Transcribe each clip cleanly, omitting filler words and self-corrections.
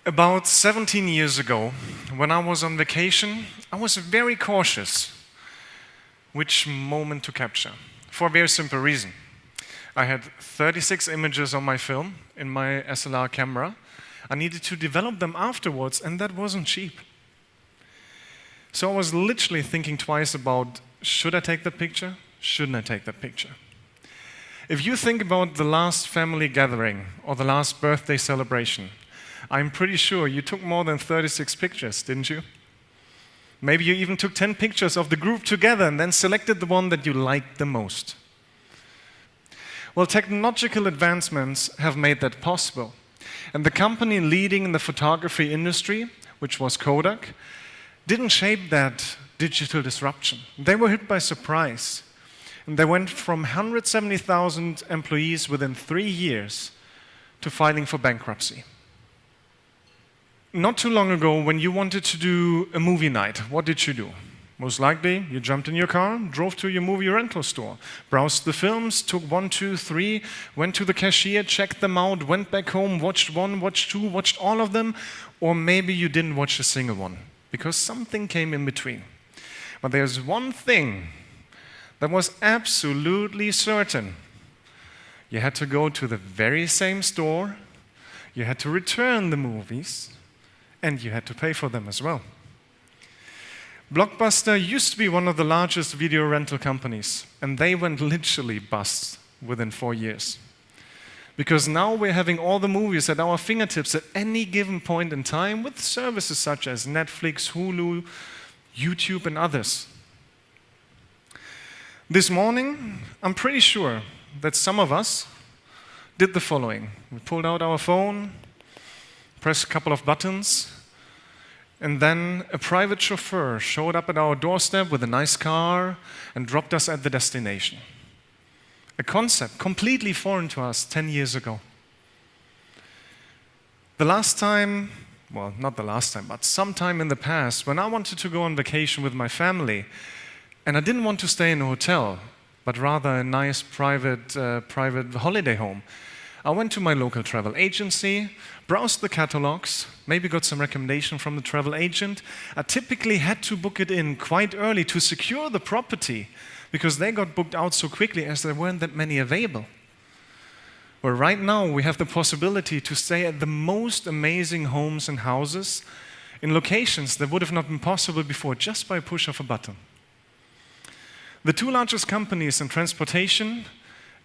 About 17 years ago, when I was on vacation, I was very cautious which moment to capture, for a very simple reason. I had 36 images on my film in my SLR camera. I needed to develop them afterwards, and that wasn't cheap. So I was literally thinking twice about, should I take that picture? Shouldn't I take that picture? If you think about the last family gathering or the last birthday celebration, I'm pretty sure you took more than 36 pictures, didn't you? Maybe you even took 10 pictures of the group together and then selected the one that you liked the most. Well, technological advancements have made that possible. And the company leading in the photography industry, which was Kodak, didn't shape that digital disruption. They were hit by surprise. And they went from 170,000 employees within 3 years to filing for bankruptcy. Not too long ago, when you wanted to do a movie night, what did you do? Most likely, you jumped in your car, drove to your movie rental store, browsed the films, took 1, 2, 3, went to the cashier, checked them out, went back home, watched 1, watched 2, watched all of them, or maybe you didn't watch a single one, because something came in between. But there's one thing that was absolutely certain. You had to go to the very same store, you had to return the movies, and you had to pay for them as well. Blockbuster used to be one of the largest video rental companies, and they went literally bust within 4 years. Because now we're having all the movies at our fingertips at any given point in time with services such as Netflix, Hulu, YouTube, and others. This morning, I'm pretty sure that some of us did the following. We pulled out our phone, pressed a couple of buttons, and then a private chauffeur showed up at our doorstep with a nice car and dropped us at the destination. A concept completely foreign to us 10 years ago. The last time, well, not the last time, but sometime in the past, when I wanted to go on vacation with my family, and I didn't want to stay in a hotel, but rather a nice private holiday home, I went to my local travel agency, browsed the catalogs, maybe got some recommendation from the travel agent. I typically had to book it in quite early to secure the property because they got booked out so quickly as there weren't that many available. Well, right now we have the possibility to stay at the most amazing homes and houses in locations that would have not been possible before just by a push of a button. The two largest companies in transportation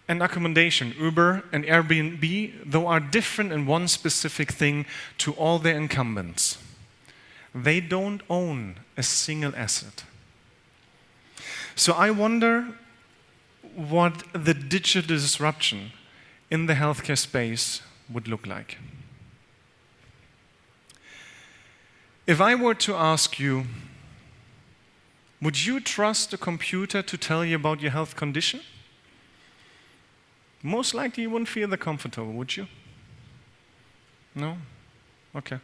and accommodation, Uber and Airbnb, though are different in one specific thing to all their incumbents. They don't own a single asset. So I wonder what the digital disruption in the healthcare space would look like. If I were to ask you, would you trust a computer to tell you about your health condition? Most likely you wouldn't feel that comfortable, would you? No? Okay.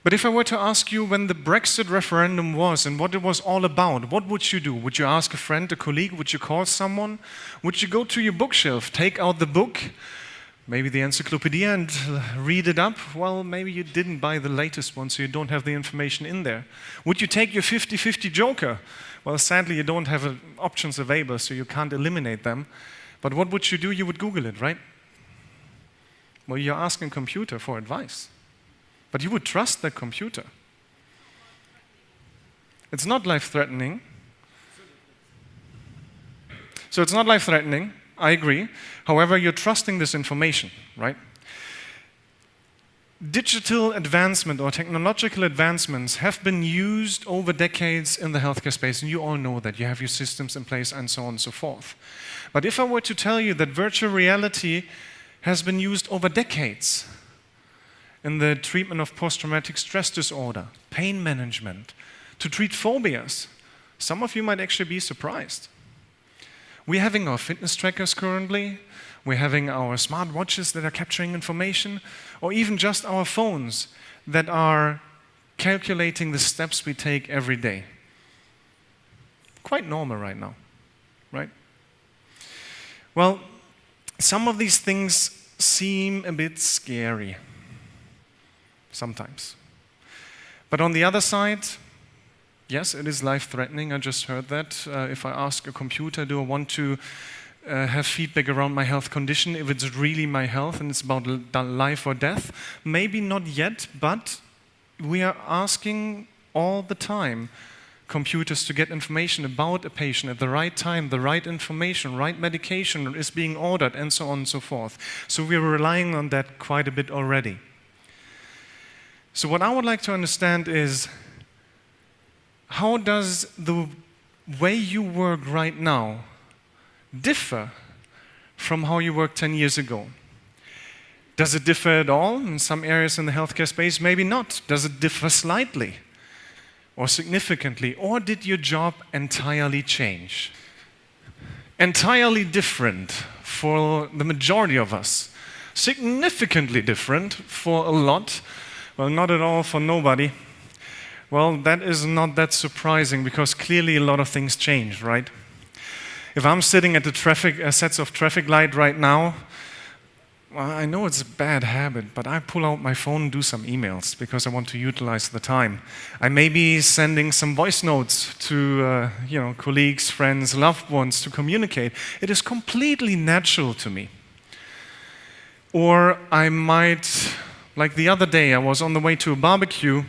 But if I were to ask you when the Brexit referendum was and what it was all about, what would you do? Would you ask a friend, a colleague? Would you call someone? Would you go to your bookshelf, take out the book, maybe the encyclopedia, and read it up? Well, maybe you didn't buy the latest one, so you don't have the information in there. Would you take your 50-50 joker? Well, sadly, you don't have options available, so you can't eliminate them. But what would you do? You would Google it, right? Well, you're asking a computer for advice. But you would trust that computer. It's not life-threatening. So it's not life-threatening, I agree. However, you're trusting this information, right? Digital advancement or technological advancements have been used over decades in the healthcare space, and you all know that. You have your systems in place and so on and so forth. But if I were to tell you that virtual reality has been used over decades in the treatment of post-traumatic stress disorder, pain management, to treat phobias, some of you might actually be surprised. We're having our fitness trackers currently, we're having our smart watches that are capturing information, or even just our phones that are calculating the steps we take every day. Quite normal right now, right? Well, some of these things seem a bit scary. sometimes. But on the other side, yes, it is life-threatening. I just heard that. If I ask a computer, do I want to have feedback around my health condition, if it's really my health and it's about life or death? Maybe not yet, but we are asking all the time computers to get information about a patient at the right time, the right information, right medication is being ordered, and so on and so forth. So we're relying on that quite a bit already. So what I would like to understand is, how does the way you work right now differ from how you worked 10 years ago? Does it differ at all in some areas in the healthcare space? Maybe not. Does it differ slightly or significantly? Or did your job entirely change? Entirely different for the majority of us. Significantly different for a lot. Well, not at all for nobody. Well, that is not that surprising because clearly a lot of things change, right? If I'm sitting at the sets of traffic light right now, well, I know it's a bad habit, but I pull out my phone and do some emails because I want to utilize the time. I may be sending some voice notes to colleagues, friends, loved ones to communicate. It is completely natural to me. Or I might, like the other day, I was on the way to a barbecue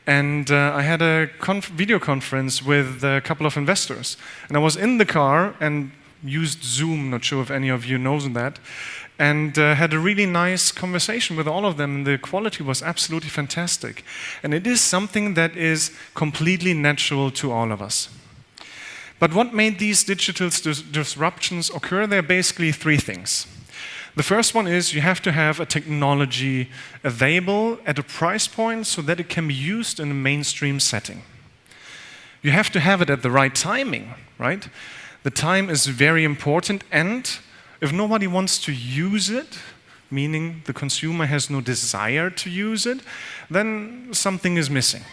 and I had a video conference with a couple of investors. And I was in the car and used Zoom, not sure if any of you knows that, and had a really nice conversation with all of them. And the quality was absolutely fantastic. And it is something that is completely natural to all of us. But what made these digital disruptions occur? There are basically three things. The first one is you have to have a technology available at a price point so that it can be used in a mainstream setting. You have to have it at the right timing, right? The time is very important, and if nobody wants to use it, meaning the consumer has no desire to use it, then something is missing.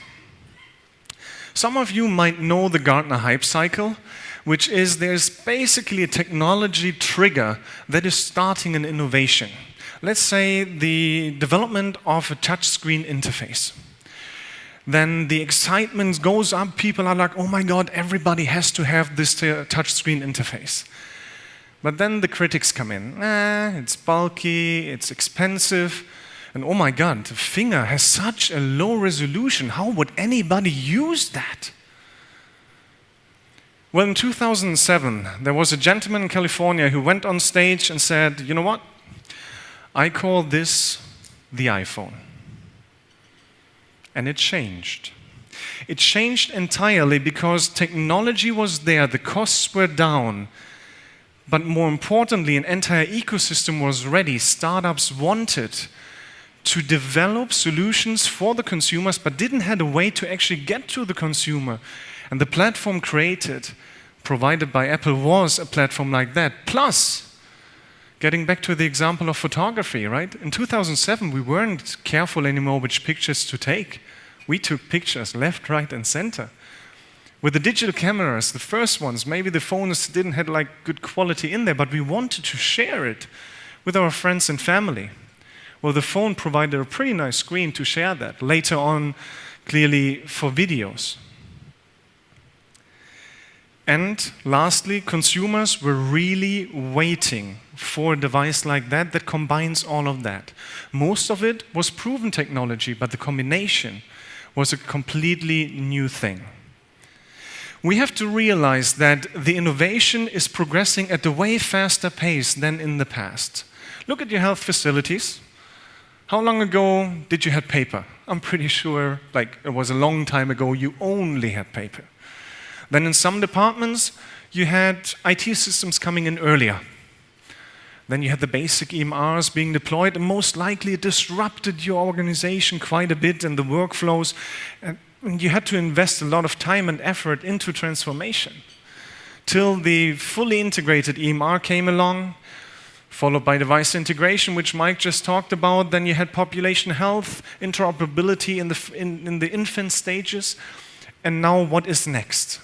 Some of you might know the Gartner hype cycle, which is there's basically a technology trigger that is starting an innovation. Let's say the development of a touchscreen interface. Then the excitement goes up, people are like, oh my God, everybody has to have this touchscreen interface. But then the critics come in, it's bulky, it's expensive, and oh my God, the finger has such a low resolution, how would anybody use that? Well, in 2007, there was a gentleman in California who went on stage and said, you know what? I call this the iPhone. And it changed. It changed entirely because technology was there, the costs were down, but more importantly, an entire ecosystem was ready. Startups wanted to develop solutions for the consumers, but didn't have a way to actually get to the consumer. And the platform created, provided by Apple, was a platform like that. Plus, getting back to the example of photography, right? In 2007, we weren't careful anymore which pictures to take. We took pictures left, right, and center. With the digital cameras, the first ones, maybe the phones didn't have like good quality in there, but we wanted to share it with our friends and family. Well, the phone provided a pretty nice screen to share that. Later on, clearly for videos. And lastly, consumers were really waiting for a device like that that combines all of that. Most of it was proven technology, but the combination was a completely new thing. We have to realize that the innovation is progressing at a way faster pace than in the past. Look at your health facilities. How long ago did you have paper? I'm pretty sure, like it was a long time ago, you only had paper. Then in some departments, you had IT systems coming in earlier. Then you had the basic EMRs being deployed, and most likely it disrupted your organization quite a bit and the workflows. And you had to invest a lot of time and effort into transformation. Till the fully integrated EMR came along, followed by device integration, which Mike just talked about. Then you had population health, interoperability in the infant stages. And now what is next?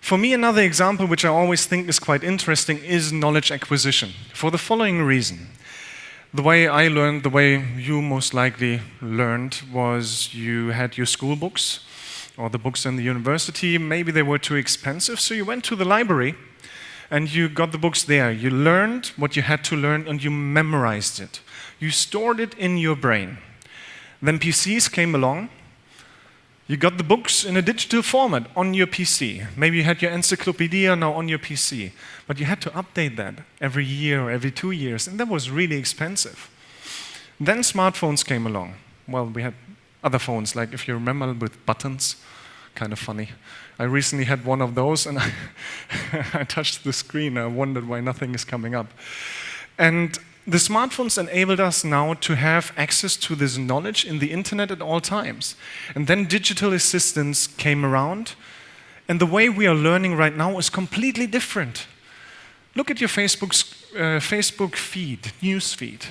For me, another example which I always think is quite interesting is knowledge acquisition, for the following reason. The way I learned, the way you most likely learned, was you had your school books or the books in the university. Maybe they were too expensive, so you went to the library and you got the books there. You learned what you had to learn and you memorized it. You stored it in your brain. Then PCs came along. You got the books in a digital format on your PC. Maybe you had your encyclopedia now on your PC. But you had to update that every year or every 2 years, and that was really expensive. Then smartphones came along. Well, we had other phones, like if you remember, with buttons. Kind of funny. I recently had one of those, and I touched the screen. I wondered why nothing is coming up. And the smartphones enabled us now to have access to this knowledge in the internet at all times. And then digital assistants came around, and the way we are learning right now is completely different. Look at your Facebook feed, news feed.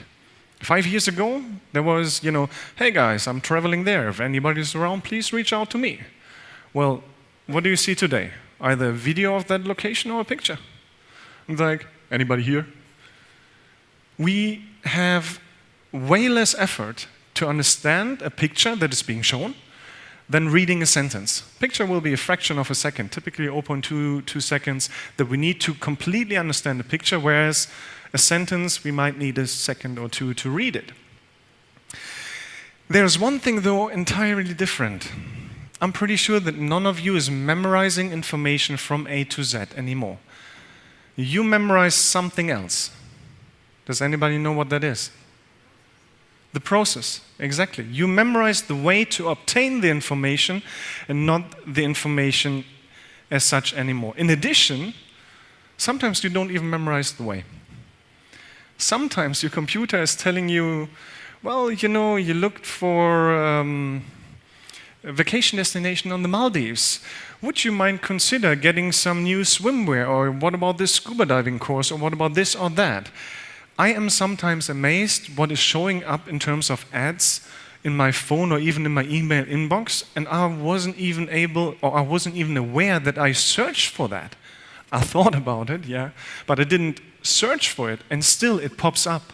5 years ago, there was, hey guys, I'm traveling there. If anybody's around, please reach out to me. Well, what do you see today? Either a video of that location or a picture. It's like, anybody here? We have way less effort to understand a picture that is being shown than reading a sentence. Picture will be a fraction of a second, typically 0.2 seconds, that we need to completely understand the picture, whereas a sentence, we might need a second or two to read it. There's one thing, though, entirely different. I'm pretty sure that none of you is memorizing information from A to Z anymore. You memorize something else. Does anybody know what that is? The process, exactly. You memorize the way to obtain the information and not the information as such anymore. In addition, sometimes you don't even memorize the way. Sometimes your computer is telling you, well, you looked for a vacation destination on the Maldives. Would you mind consider getting some new swimwear? Or what about this scuba diving course? Or what about this or that? I am sometimes amazed what is showing up in terms of ads in my phone or even in my email inbox, and I wasn't even aware that I searched for that. I thought about it, yeah, but I didn't search for it, and still it pops up,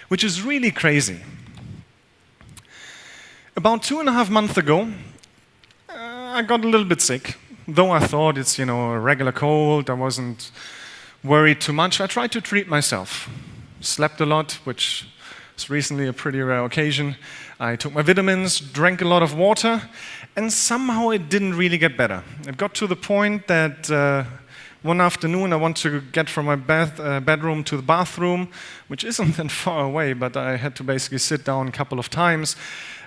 which is really crazy. About 2.5 months ago, I got a little bit sick. Though I thought it's, a regular cold, I wasn't worried too much. I tried to treat myself. Slept a lot, which is recently a pretty rare occasion. I took my vitamins, drank a lot of water, and somehow it didn't really get better. It got to the point that one afternoon I wanted to get from my bedroom to the bathroom, which isn't that far away, but I had to basically sit down a couple of times.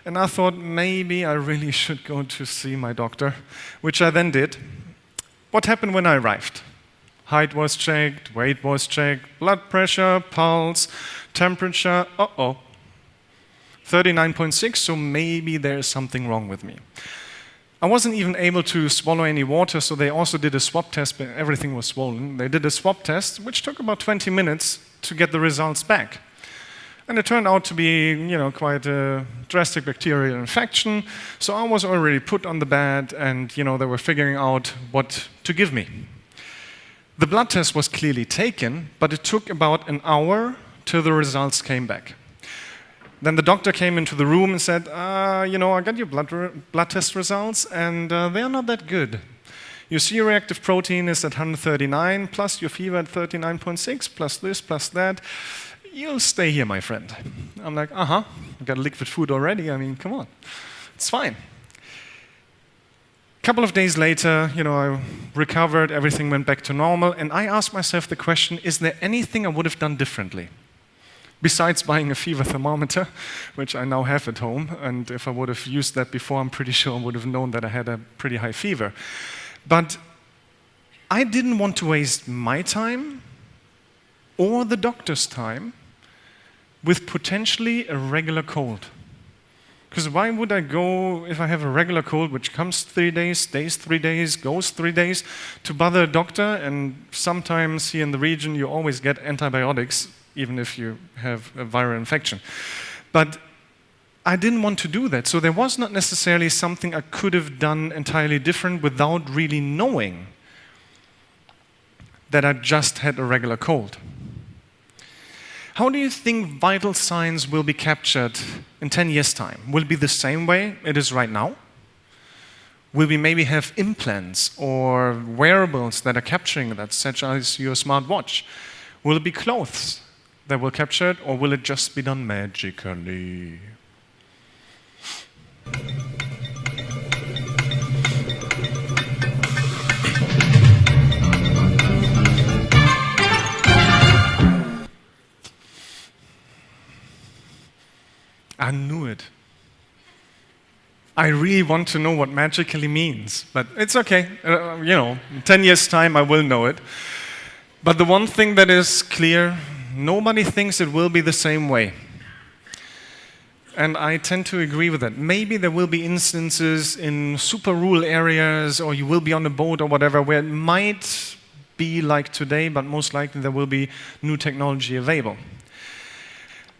And I thought maybe I really should go to see my doctor, which I then did. What happened when I arrived? Height was checked, weight was checked, blood pressure, pulse, temperature, 39.6, so maybe there's something wrong with me. I wasn't even able to swallow any water, so they also did a swab test, but everything was swollen. They did a swab test, which took about 20 minutes to get the results back. And it turned out to be, quite a drastic bacterial infection, so I was already put on the bed, and, they were figuring out what to give me. The blood test was clearly taken, but it took about an hour till the results came back. Then the doctor came into the room and said, I got your blood test results, and they're not that good. Your C-reactive protein is at 139, plus your fever at 39.6, plus this, plus that. You'll stay here, my friend. I'm like, I got liquid food already. I mean, come on. It's fine. A couple of days later, I recovered, everything went back to normal, and I asked myself the question, is there anything I would have done differently? Besides buying a fever thermometer, which I now have at home, and if I would have used that before, I'm pretty sure I would have known that I had a pretty high fever. But I didn't want to waste my time or the doctor's time with potentially a regular cold. Because why would I go, if I have a regular cold, which comes 3 days, stays 3 days, goes 3 days, to bother a doctor? And sometimes here in the region, you always get antibiotics, even if you have a viral infection. But I didn't want to do that. So there was not necessarily something I could have done entirely different without really knowing that I just had a regular cold. How do you think vital signs will be captured in 10 years' time? Will it be the same way it is right now? Will we maybe have implants or wearables that are capturing that, such as your smartwatch? Will it be clothes that will capture it, or will it just be done magically? I knew it. I really want to know what magically means, but it's okay. In 10 years' time, I will know it. But the one thing that is clear, nobody thinks it will be the same way. And I tend to agree with that. Maybe there will be instances in super rural areas, or you will be on a boat or whatever, where it might be like today, but most likely there will be new technology available.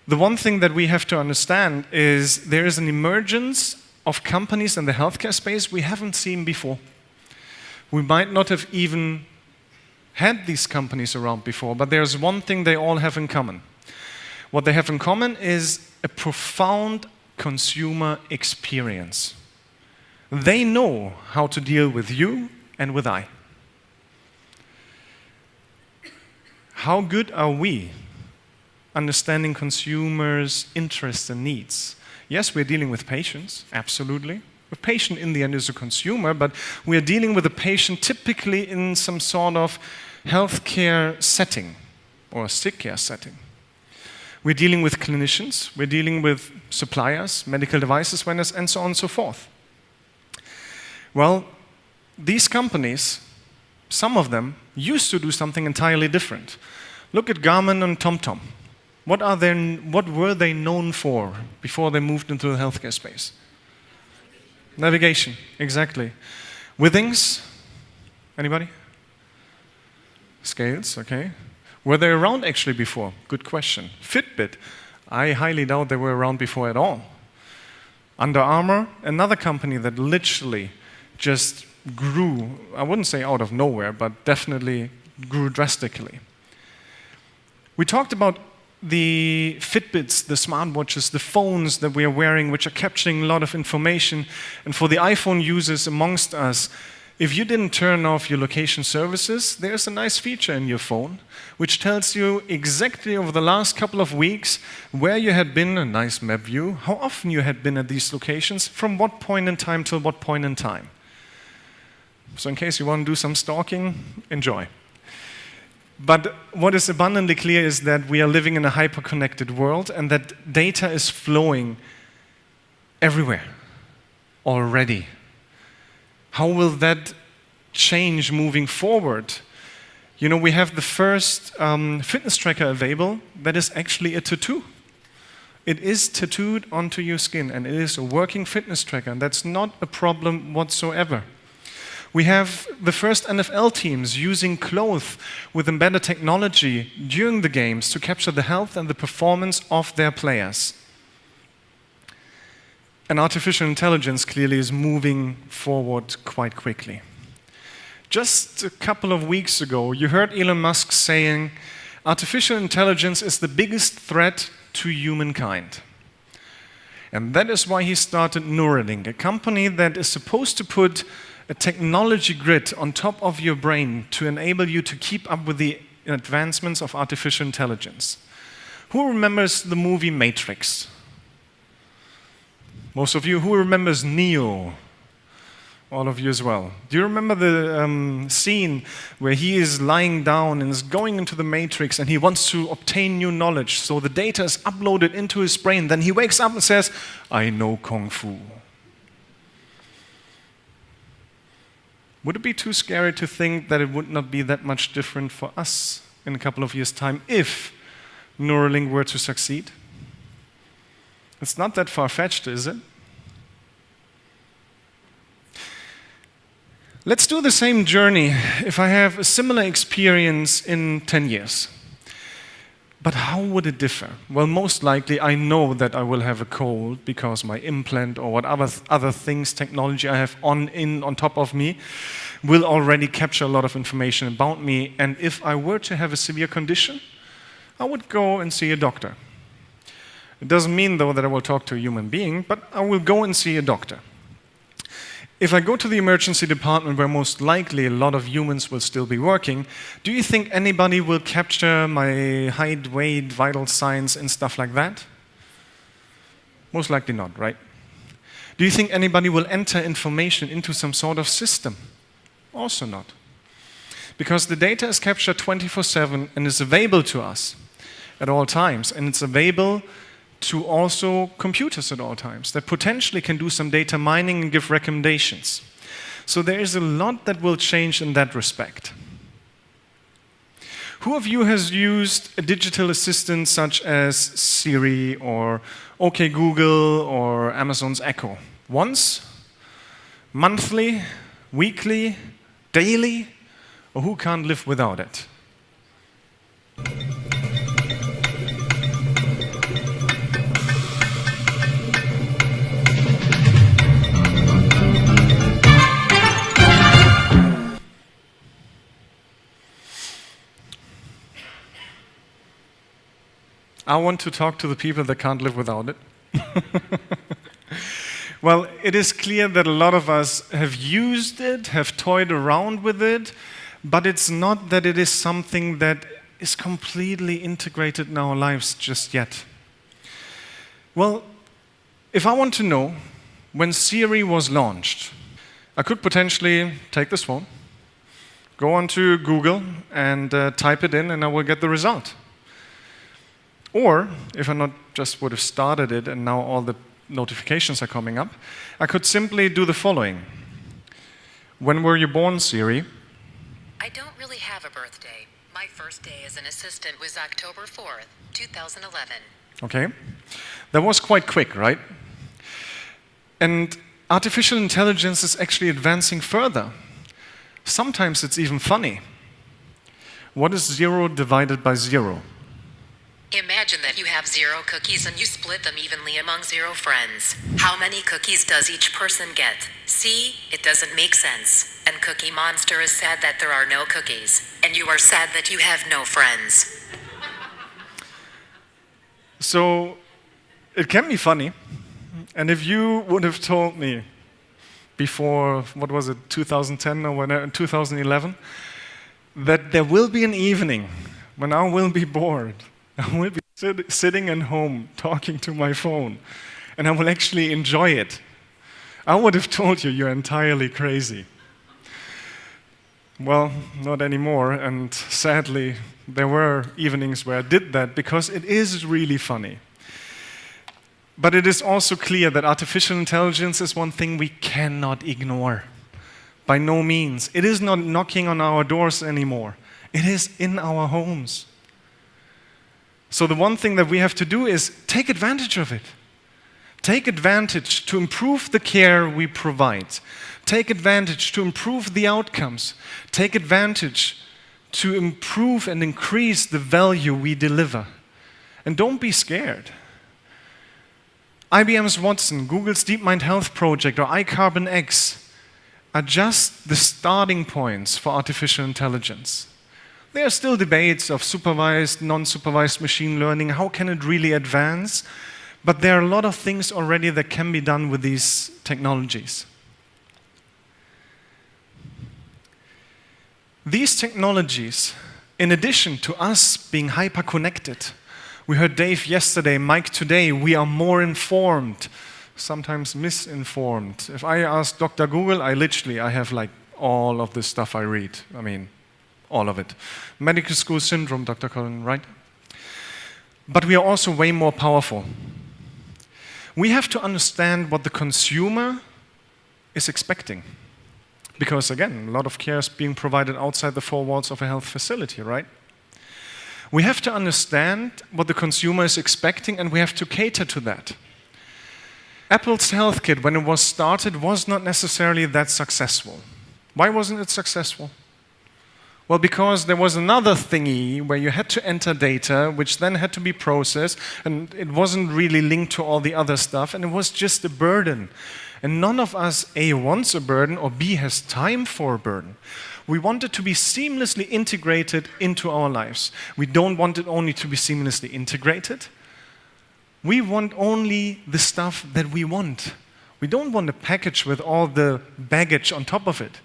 The one thing that we have to understand is there is an emergence of companies in the healthcare space we haven't seen before. We might not have even had these companies around before, but there's one thing they all have in common. What they have in common is a profound consumer experience. They know how to deal with you and with I. How good are we understanding consumers' interests and needs? Yes, we're dealing with patients, absolutely. A patient in the end is a consumer, but we're dealing with a patient typically in some sort of healthcare setting or sick care setting. We're dealing with clinicians, we're dealing with suppliers, medical devices vendors, and so on and so forth. Well, these companies, some of them, used to do something entirely different. Look at Garmin and TomTom. What were they known for before they moved into the healthcare space? Navigation, exactly. Withings? Anybody? Scales, okay. Were they around actually before? Good question. Fitbit? I highly doubt they were around before at all. Under Armour, another company that literally just grew, I wouldn't say out of nowhere, but definitely grew drastically. We talked about the Fitbits, the smartwatches, the phones that we are wearing, which are capturing a lot of information. And for the iPhone users amongst us, if you didn't turn off your location services, there's a nice feature in your phone, which tells you exactly over the last couple of weeks where you had been, a nice map view, how often you had been at these locations, from what point in time till what point in time. So in case you want to do some stalking, enjoy. But what is abundantly clear is that we are living in a hyper-connected world and that data is flowing everywhere already. How will that change moving forward? You know, we have the first fitness tracker available that is actually a tattoo. It is tattooed onto your skin and it is a working fitness tracker, and that's not a problem whatsoever. We have the first NFL teams using clothes with embedded technology during the games to capture the health and the performance of their players. And artificial intelligence clearly is moving forward quite quickly. Just a couple of weeks ago, you heard Elon Musk saying, artificial intelligence is the biggest threat to humankind. And that is why he started Neuralink, a company that is supposed to put a technology grid on top of your brain to enable you to keep up with the advancements of artificial intelligence. Who remembers the movie Matrix? Most of you. Who remembers Neo? All of you as well. Do you remember the scene where he is lying down and is going into the Matrix and he wants to obtain new knowledge, so the data is uploaded into his brain, then he wakes up and says, I know Kung Fu. Would it be too scary to think that it would not be that much different for us in a couple of years' time if Neuralink were to succeed? It's not that far-fetched, is it? Let's do the same journey if I have a similar experience in 10 years. But how would it differ? Well, most likely I know that I will have a cold because my implant or what other things, technology I have on top of me will already capture a lot of information about me. And if I were to have a severe condition, I would go and see a doctor. It doesn't mean, though, that I will talk to a human being, but I will go and see a doctor. If I go to the emergency department, where most likely a lot of humans will still be working, do you think anybody will capture my height, weight, vital signs, and stuff like that? Most likely not, right? Do you think anybody will enter information into some sort of system? Also not. Because the data is captured 24/7 and is available to us at all times, and it's available to also computers at all times that potentially can do some data mining and give recommendations. So there is a lot that will change in that respect. Who of you has used a digital assistant such as Siri or OK Google or Amazon's Echo? Once? Monthly? Weekly? Daily? Or who can't live without it? I want to talk to the people that can't live without it. Well, it is clear that a lot of us have used it, have toyed around with it, but it's not that it is something that is completely integrated in our lives just yet. Well, if I want to know when Siri was launched, I could potentially take this phone, go onto Google and type it in, and I will get the result. Or, if I not just would have started it and now all the notifications are coming up, I could simply do the following. When were you born, Siri? I don't really have a birthday. My first day as an assistant was October 4th, 2011. Okay. That was quite quick, right? And artificial intelligence is actually advancing further. Sometimes it's even funny. What is 0 divided by 0? Imagine that you have 0 cookies and you split them evenly among 0 friends. How many cookies does each person get? See, it doesn't make sense. And Cookie Monster is sad that there are no cookies. And you are sad that you have no friends. So, it can be funny. And if you would have told me before, what was it, 2010 or whatever, 2011, that there will be an evening when I will be bored, I will be sitting at home talking to my phone, and I will actually enjoy it, I would have told you you're entirely crazy. Well, not anymore, and sadly, there were evenings where I did that because it is really funny. But it is also clear that artificial intelligence is one thing we cannot ignore. By no means. It is not knocking on our doors anymore. It is in our homes. So the one thing that we have to do is take advantage of it. Take advantage to improve the care we provide. Take advantage to improve the outcomes. Take advantage to improve and increase the value we deliver. And don't be scared. IBM's Watson, Google's DeepMind Health Project, or iCarbon X are just the starting points for artificial intelligence. There are still debates of supervised, non-supervised machine learning. How can it really advance? But there are a lot of things already that can be done with these technologies. These technologies, in addition to us being hyper-connected, we heard Dave yesterday, Mike today, we are more informed, sometimes misinformed. If I ask Dr. Google, I have like all of this stuff I read. I mean, all of it. Medical school syndrome, Dr. Cullen, right? But we are also way more powerful. We have to understand what the consumer is expecting. Because again, a lot of care is being provided outside the four walls of a health facility, right? We have to understand what the consumer is expecting, and we have to cater to that. Apple's HealthKit, when it was started, was not necessarily that successful. Why wasn't it successful? Well, because there was another thingy where you had to enter data, which then had to be processed, and it wasn't really linked to all the other stuff, and it was just a burden. And none of us, A, wants a burden, or B, has time for a burden. We want it to be seamlessly integrated into our lives. We don't want it only to be seamlessly integrated. We want only the stuff that we want. We don't want a package with all the baggage on top of it.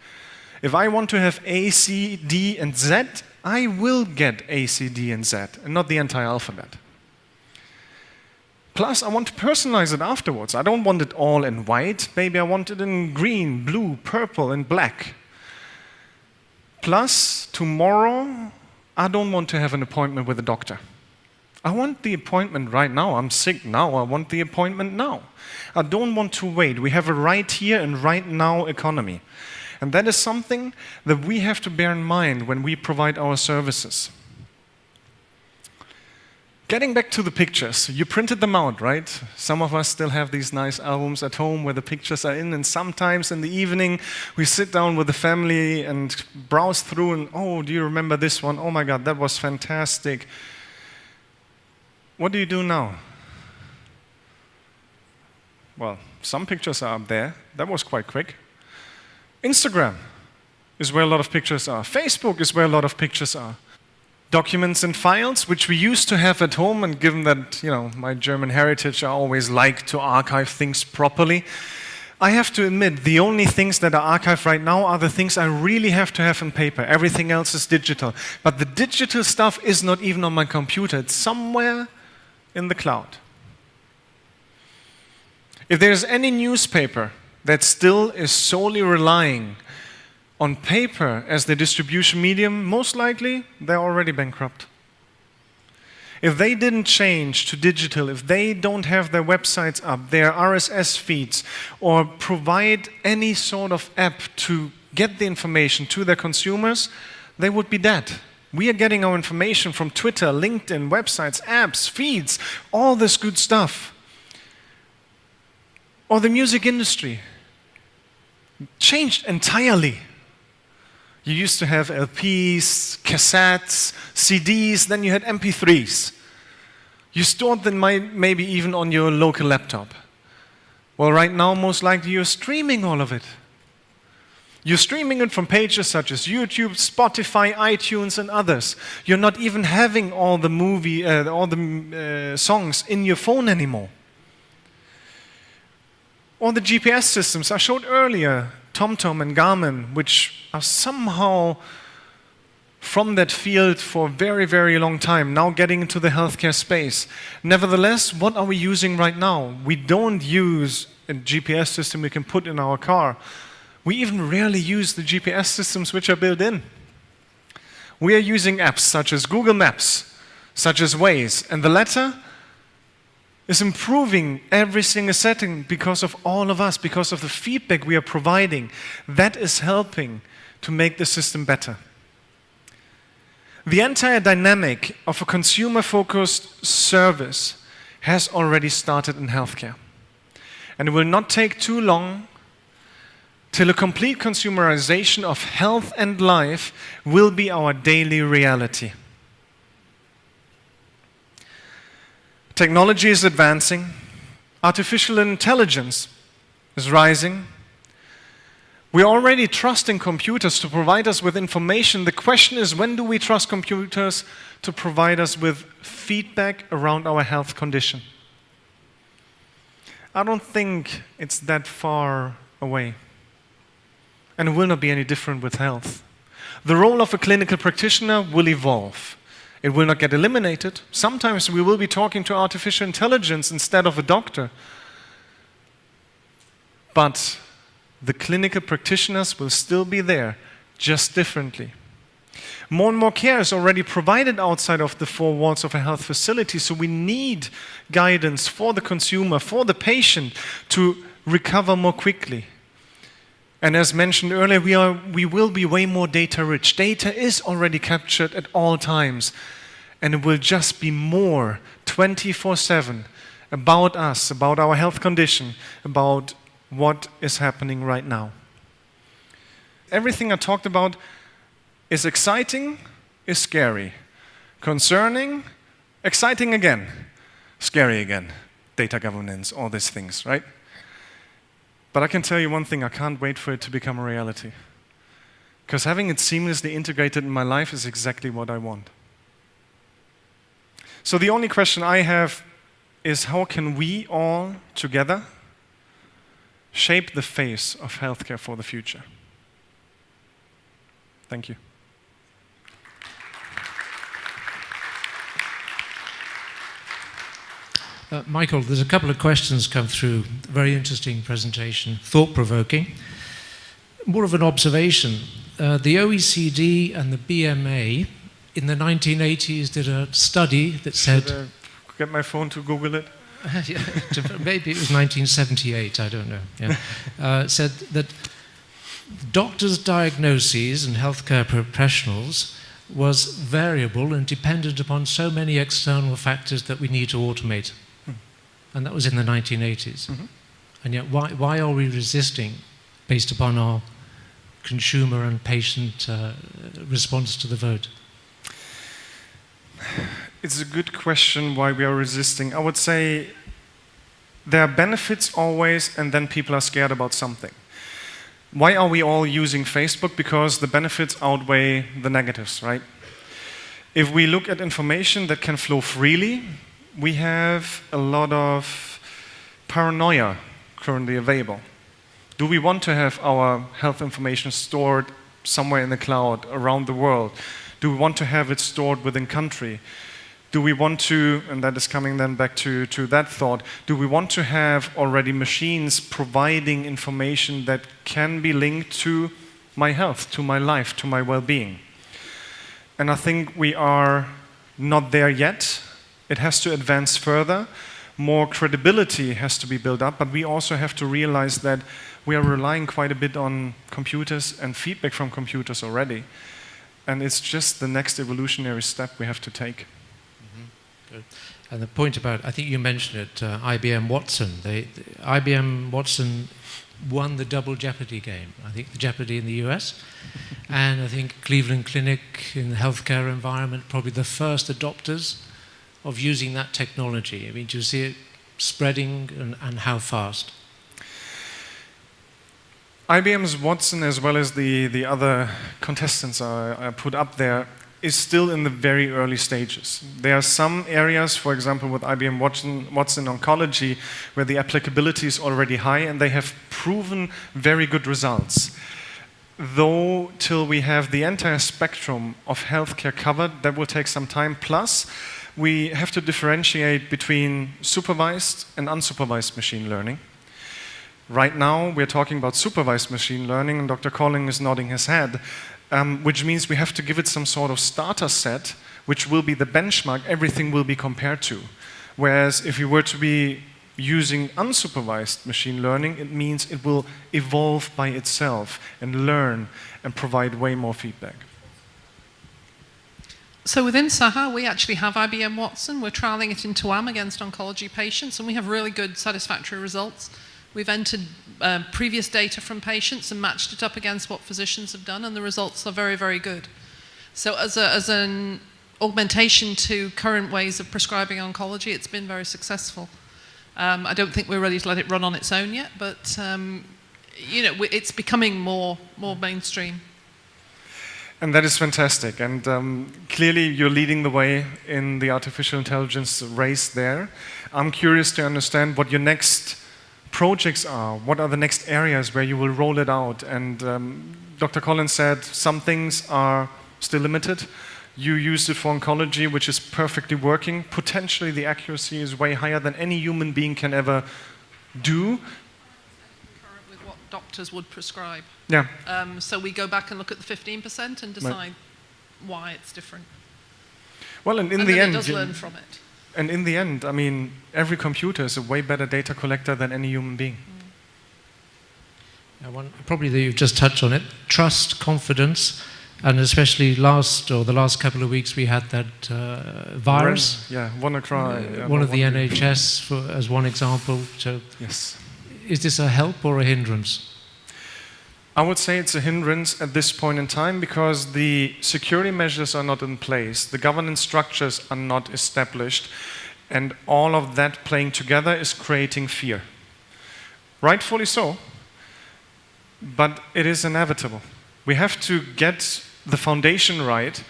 If I want to have A, C, D, and Z, I will get A, C, D, and Z, and not the entire alphabet. Plus, I want to personalize it afterwards. I don't want it all in white. Maybe I want it in green, blue, purple, and black. Plus, tomorrow, I don't want to have an appointment with a doctor. I want the appointment right now. I'm sick now. I want the appointment now. I don't want to wait. We have a right here and right now economy. And that is something that we have to bear in mind when we provide our services. Getting back to the pictures, you printed them out, right? Some of us still have these nice albums at home where the pictures are in, and sometimes in the evening we sit down with the family and browse through and, oh, do you remember this one? Oh my God, that was fantastic. What do you do now? Well, some pictures are up there. That was quite quick. Instagram is where a lot of pictures are. Facebook is where a lot of pictures are. Documents and files, which we used to have at home, and given that, my German heritage, I always like to archive things properly. I have to admit, the only things that are archived right now are the things I really have to have on paper. Everything else is digital. But the digital stuff is not even on my computer. It's somewhere in the cloud. If there's any newspaper that still is solely relying on paper as the distribution medium, most likely they're already bankrupt. If they didn't change to digital, if they don't have their websites up, their RSS feeds, or provide any sort of app to get the information to their consumers, they would be dead. We are getting our information from Twitter, LinkedIn, websites, apps, feeds, all this good stuff. Or the music industry changed entirely. You used to have LPs, cassettes, CDs, then you had MP3s. You stored them maybe even on your local laptop. Well, right now, most likely you're streaming all of it. You're streaming it from pages such as YouTube, Spotify, iTunes, and others. You're not even having all the songs in your phone anymore. Or the GPS systems I showed earlier, TomTom and Garmin, which are somehow from that field for a very, very long time, now getting into the healthcare space. Nevertheless, what are we using right now? We don't use a GPS system we can put in our car. We even rarely use the GPS systems which are built in. We are using apps such as Google Maps, such as Waze, and the latter is improving every single setting because of all of us, because of the feedback we are providing. That is helping to make the system better. The entire dynamic of a consumer-focused service has already started in healthcare. And it will not take too long till a complete consumerization of health and life will be our daily reality. Technology is advancing. Artificial intelligence is rising. We are already trusting computers to provide us with information. The question is, when do we trust computers to provide us with feedback around our health condition? I don't think it's that far away. And it will not be any different with health. The role of a clinical practitioner will evolve. It will not get eliminated. Sometimes we will be talking to artificial intelligence instead of a doctor. But the clinical practitioners will still be there, just differently. More and more care is already provided outside of the four walls of a health facility, so we need guidance for the consumer, for the patient, to recover more quickly. And as mentioned earlier, we will be way more data rich. Data is already captured at all times, and it will just be more 24/7 about us, about our health condition, about what is happening right now. Everything I talked about is exciting, is scary. Concerning, exciting again, scary again. Data governance, all these things, right? But I can tell you one thing, I can't wait for it to become a reality. Because having it seamlessly integrated in my life is exactly what I want. So the only question I have is, how can we all together shape the face of healthcare for the future? Thank you. Michael, there's a couple of questions come through. Very interesting presentation, thought-provoking. More of an observation. The OECD and the BMA in the 1980s did a study that said... Should I get my phone to Google it? Yeah, maybe it was 1978, I don't know. Yeah. Said that doctors' diagnoses and healthcare professionals was variable and dependent upon so many external factors that we need to automate. And that was in the 1980s. Mm-hmm. And yet, why are we resisting, based upon our consumer and patient response to the vote? It's a good question why we are resisting. I would say there are benefits always, and then people are scared about something. Why are we all using Facebook? Because the benefits outweigh the negatives, right? If we look at information that can flow freely, we have a lot of paranoia currently available. Do we want to have our health information stored somewhere in the cloud around the world? Do we want to have it stored within country? Do we want to, and that is coming then back to that thought, do we want to have already machines providing information that can be linked to my health, to my life, to my well-being? And I think we are not there yet. It has to advance further. More credibility has to be built up, but we also have to realize that we are relying quite a bit on computers and feedback from computers already. And it's just the next evolutionary step we have to take. Mm-hmm. Good. And the point about, I think you mentioned it, IBM Watson. IBM Watson won the double Jeopardy game. I think the Jeopardy in the US, and I think Cleveland Clinic in the healthcare environment, probably the first adopters of using that technology. I mean, do you see it spreading, and how fast? IBM's Watson, as well as the other contestants I put up there, is still in the very early stages. There are some areas, for example, with IBM Watson Oncology, where the applicability is already high, and they have proven very good results. Though, till we have the entire spectrum of healthcare covered, that will take some time. Plus, we have to differentiate between supervised and unsupervised machine learning. Right now, we're talking about supervised machine learning, and Dr. Colling is nodding his head, which means we have to give it some sort of starter set, which will be the benchmark everything will be compared to. Whereas if you were to be using unsupervised machine learning, it means it will evolve by itself and learn and provide way more feedback. So within Saha, we actually have IBM Watson. We're trialing it in TOAM against oncology patients, and we have really good, satisfactory results. We've entered previous data from patients and matched it up against what physicians have done, and the results are very, very good. So as an augmentation to current ways of prescribing oncology, it's been very successful. I don't think we're ready to let it run on its own yet, but it's becoming more mainstream. And that is fantastic. And clearly you're leading the way in the artificial intelligence race there. I'm curious to understand what your next projects are. What are the next areas where you will roll it out? And Dr. Collins said some things are still limited. You used it for oncology, which is perfectly working. Potentially the accuracy is way higher than any human being can ever do. Concurrent with what doctors would prescribe. Yeah. So we go back and look at the 15% and decide why it's different. Well, and in and the then end, it does learn from it. And in the end, I mean, every computer is a way better data collector than any human being. Probably that you've just touched on it. Trust, confidence, and especially the last couple of weeks we had that virus. Yeah, WannaCry. One of the NHS as one example. So, yes. Is this a help or a hindrance? I would say it's a hindrance at this point in time because the security measures are not in place, the governance structures are not established, and all of that playing together is creating fear. Rightfully so, but it is inevitable. We have to get the foundation right,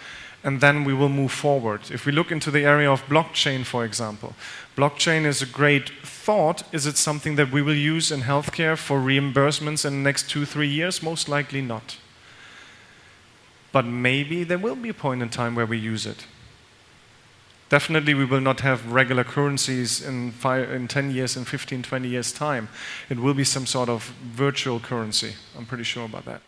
and then we will move forward. If we look into the area of blockchain, for example, blockchain is a great thought. Is it something that we will use in healthcare for reimbursements in the next 2-3 years? Most likely not. But maybe there will be a point in time where we use it. Definitely we will not have regular currencies in 10 years, in 15, 20 years' time. It will be some sort of virtual currency. I'm pretty sure about that.